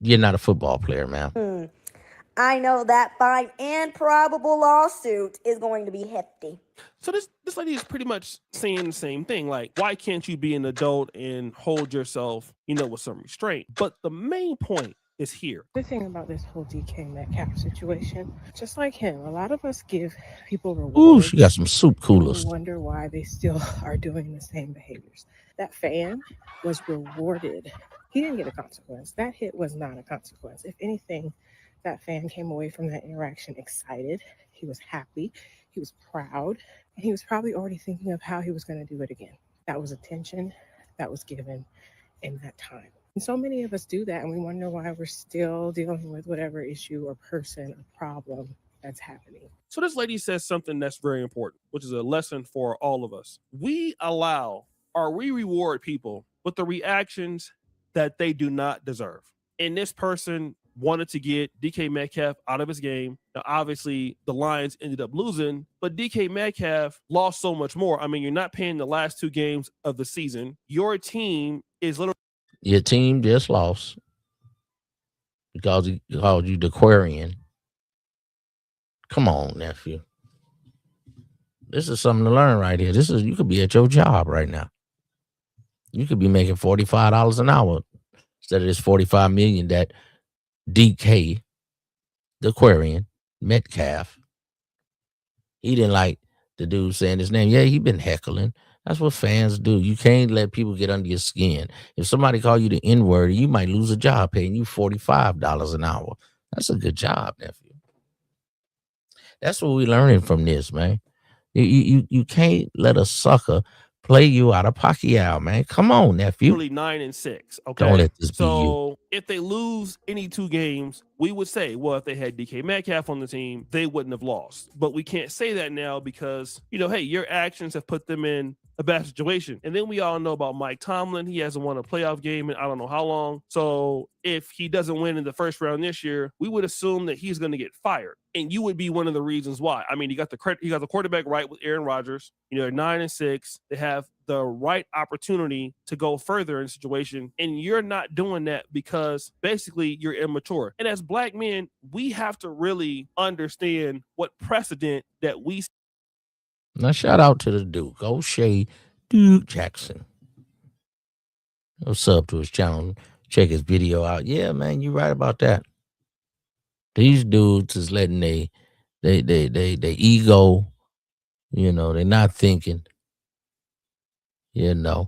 you're not a football player, ma'am. I know that fine and probable lawsuit is going to be hefty. So this lady is pretty much saying the same thing. Like, why can't you be an adult and hold yourself, with some restraint? But the main point is here. The thing about this whole DK Metcalf situation, just like him, a lot of us give people rewards. Ooh, she got some soup coolers. We wonder why they still are doing the same behaviors. That fan was rewarded. He didn't get a consequence. That hit was not a consequence. If anything, that fan came away from that interaction excited. He was happy. He was proud. And he was probably already thinking of how he was going to do it again. That was attention that was given in that time. And so many of us do that, and we wonder why we're still dealing with whatever issue or person or problem that's happening. So this lady says something that's very important, which is a lesson for all of us. We reward people with the reactions that they do not deserve. And this person wanted to get DK Metcalf out of his game. Now, obviously, the Lions ended up losing, but DK Metcalf lost so much more. I mean, you're not paying the last 2 games of the season. Your team is literally... Your team just lost because he called you the Aquarian. Come on, nephew. This is something to learn right here. You could be at your job right now. You could be making $45 an hour instead of this $45 million that DK, the Aquarian, Metcalf. He didn't like the dude saying his name. Yeah, he been heckling. That's what fans do. You can't let people get under your skin. If somebody call you the N-word, you might lose a job paying you $45 an hour. That's a good job, nephew. That's what we're learning from this, man. You can't let a sucker play you out of Pacquiao, man. Come on, nephew. Really 9-6. Okay. Don't let this be you. So if they lose any 2 games, we would say, well, if they had DK Metcalf on the team, they wouldn't have lost. But we can't say that now because, hey, your actions have put them in a bad situation. And then we all know about Mike Tomlin. He hasn't won a playoff game in I don't know how long. So if he doesn't win in the first round this year, we would assume that he's going to get fired. And you would be one of the reasons why. I mean, he got the quarterback right with Aaron Rodgers. They're 9-6. They have the right opportunity to go further in the situation. And you're not doing that because basically you're immature. And as Black men, we have to really understand what precedent that we... Now, shout out to the Duke, O'Shea Duke Jackson. Go sub to his channel. Check his video out. Yeah, man, you're right about that. These dudes is letting they ego, they're not thinking. A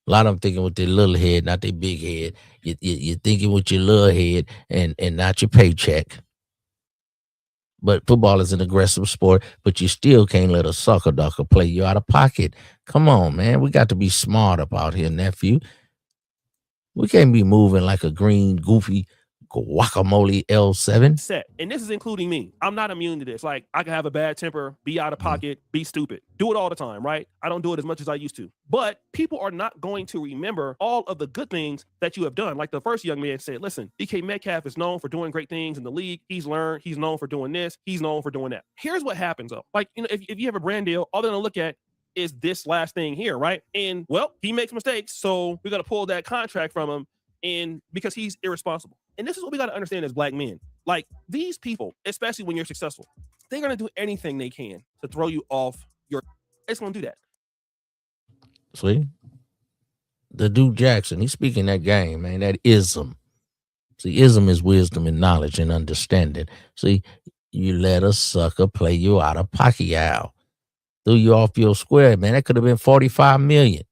lot of them thinking with their little head, not their big head. You're thinking with your little head and not your paycheck. But football is an aggressive sport, but you still can't let a sucker ducker play you out of pocket. Come on, man. We got to be smart about here, nephew. We can't be moving like a green, goofy guacamole L7. Set. And this is including me. I'm not immune to this. Like, I can have a bad temper, be out of pocket, be stupid. Do it all the time, right? I don't do it as much as I used to. But people are not going to remember all of the good things that you have done. Like the first young man said, listen, DK Metcalf is known for doing great things in the league. He's known for doing this. He's known for doing that. Here's what happens, though. Like, if you have a brand deal, all they're going to look at is this last thing here, right? And, well, he makes mistakes, so we got to pull that contract from him and because he's irresponsible. And this is what we got to understand as Black men. Like, these people, especially when you're successful, they're going to do anything they can to throw you off your... They're just going to do that. See? The Duke Jackson, he's speaking that game, man, that ism. See, ism is wisdom and knowledge and understanding. See, you let a sucker play you out of Pacquiao. Threw you off your square, man. That could have been $45 million.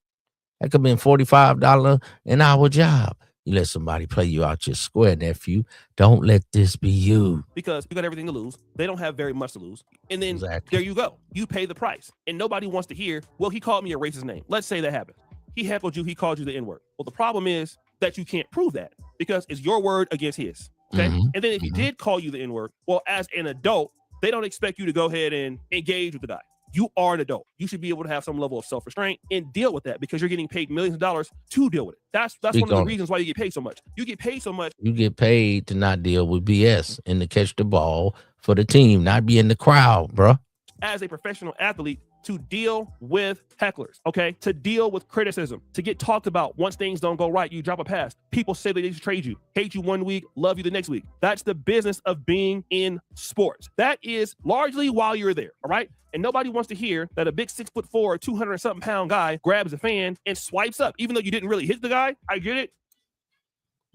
That could have been $45 an hour job. You let somebody play you out your square, nephew. Don't let this be you. Because you got everything to lose. They don't have very much to lose. And then Exactly. There you go. You pay the price. And nobody wants to hear, well, he called me a racist name. Let's say that happened. He heckled you. He called you the N-word. Well, the problem is that you can't prove that because it's your word against his. Okay. Mhm. And then if he did call you the N-word, well, as an adult, they don't expect you to go ahead and engage with the guy. You are an adult. You should be able to have some level of self-restraint and deal with that because you're getting paid millions of dollars to deal with it. That's Speak one of the on it. reasons why you get paid so much. You get paid so much. You get paid to not deal with BS and to catch the ball for the team, not be in the crowd, bro. As a professional athlete, to deal with hecklers, okay? To deal with criticism, to get talked about once things don't go right, you drop a pass. People say they need to trade you, hate you one week, love you the next week. That's the business of being in sports. That is largely while you're there, all right? And nobody wants to hear that a big 6'4", 200-something pound guy grabs a fan and swipes up, even though you didn't really hit the guy. I get it.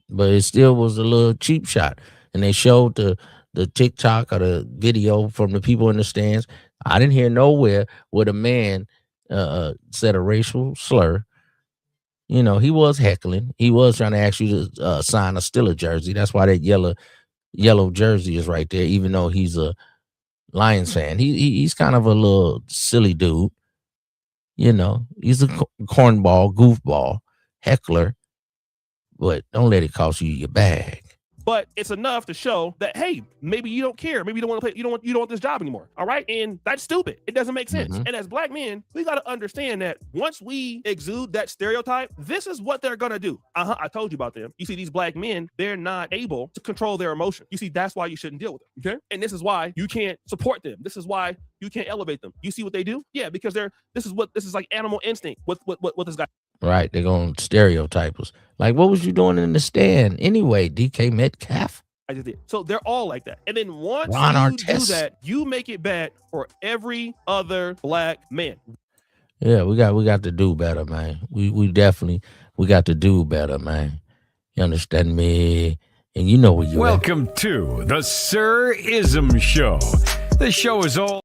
But it still was a little cheap shot. And they showed the TikTok or the video from the people in the stands. I didn't hear nowhere where the man said a racial slur. You know, he was heckling. He was trying to ask you to sign a Steelers jersey. That's why that yellow jersey is right there, even though he's a Lions fan. He's kind of a little silly dude. You know, he's a cornball, goofball, heckler. But don't let it cost you your bag. But it's enough to show that, hey, maybe you don't care. Maybe you don't want to play. You don't want this job anymore. All right. And that's stupid. It doesn't make sense. And as black men, we got to understand that once we exude that stereotype, this is what they're going to do. I told you about them. You see, these black men, they're not able to control their emotion. You see, that's why you shouldn't deal with them. Okay. And this is why you can't support them. This is why you can't elevate them. You see what they do? Yeah, because this is like animal instinct with this guy. Right. They're going to stereotype us. Like, what was you doing in the stand anyway, DK Metcalf? I just did. So they're all like that. And then once Ron you Artest. do that, you make it bad for every other black man. Yeah, we got to do better, man. We definitely got to do better, man. You understand me? And you know where you at. Welcome to the Sir Ism Show. The show is all